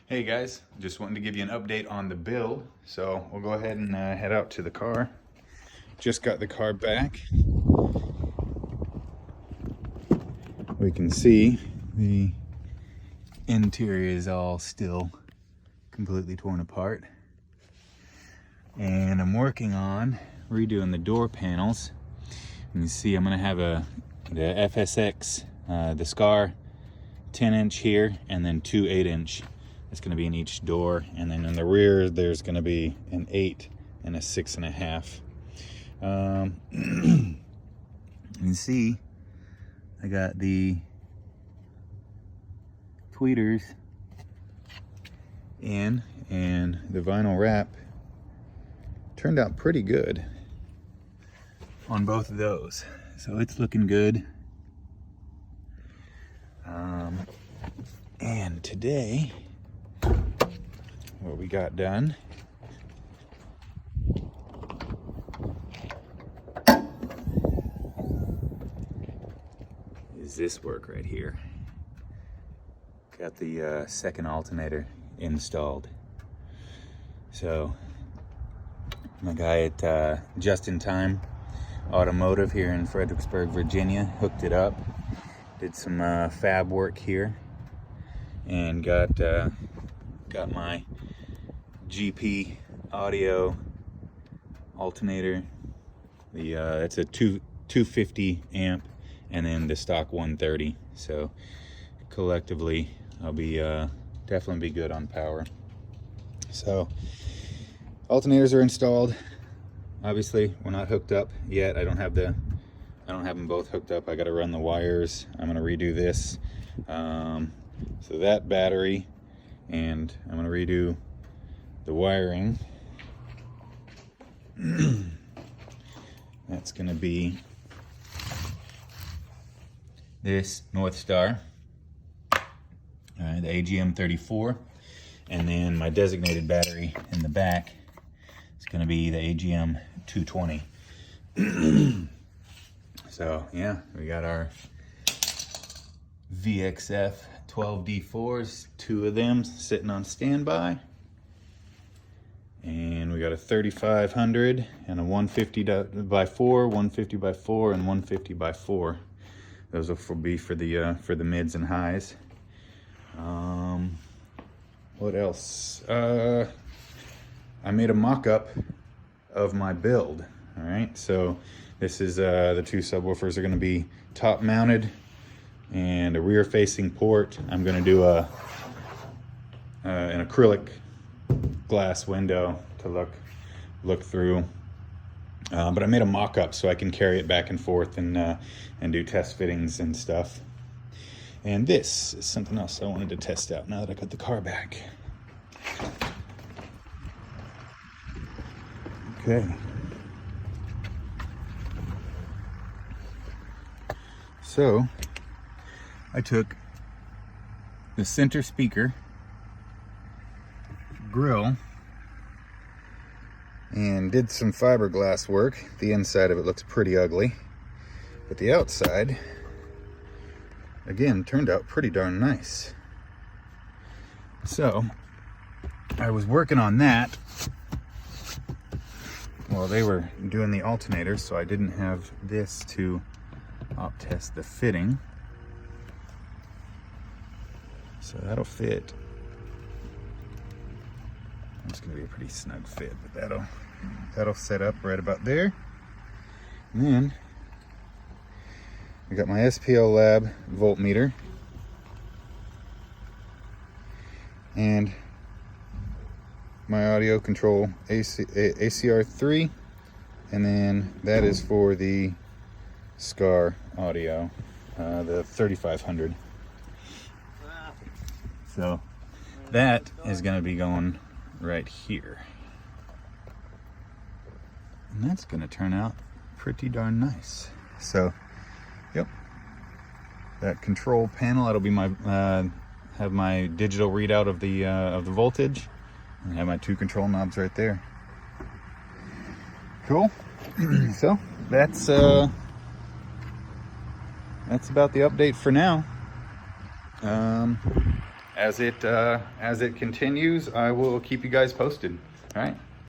Hey guys, just wanted to give you an update on the build. So we'll go ahead and head out to the car. Just got the car back. We can see the interior is all still completely torn apart. And I'm working on redoing the door panels. You can see I'm gonna have the FSX, the Skar 10-inch here, and then two 8-inch. It's going to be in each door, and then in the rear there's going to be an 8 and a 6.5. You can see I got the tweeters in, and the vinyl wrap turned out pretty good on both of those, so it's looking good. And today what we got done is this work right here. Got the second alternator installed. So my guy at Just-N-Tyme Automotive here in Fredericksburg, Virginia, hooked it up, did some fab work here, and got my GP audio alternator. It's a 250 amp, and then the stock 130. So collectively, I'll be definitely be good on power. So alternators are installed. Obviously, we're not hooked up yet. I don't have them both hooked up. I got to run the wires. I'm gonna redo this. So that battery, and I'm gonna redo the wiring. That's gonna be this North Star, the AGM 34, and then my designated battery in the back is gonna be the AGM 220. So yeah, we got our VXF 12D4s, two of them sitting on standby. And we got a 3500 and a 150x4, 150x4, and 150x4. Those will be for the mids and highs. What else? I made a mock-up of my build. All right, so this is the two subwoofers are going to be top mounted, and a rear facing port. I'm going to do an acrylic glass window to look through, but I made a mock-up so I can carry it back and forth and do test fittings and stuff. And this is something else I wanted to test out now that I got the car back. Okay, so I took the center speaker grill and did some fiberglass work. The inside of it looks pretty ugly, but the outside, again, turned out pretty darn nice. So I was working on that while they were doing the alternator, so I didn't have this to op test the fitting. So that'll fit. It's gonna be a pretty snug fit, but that'll set up right about there. And then I got my SPL Lab voltmeter and my audio control ACR3, and then that is for the Skar audio, the 3500. So that is going to be going right here, and that's going to turn out pretty darn nice. So yep, that control panel, that'll be my have my digital readout of the voltage, and have my two control knobs right there. Cool. So that's about the update for now. as it continues, I will keep you guys posted. All right.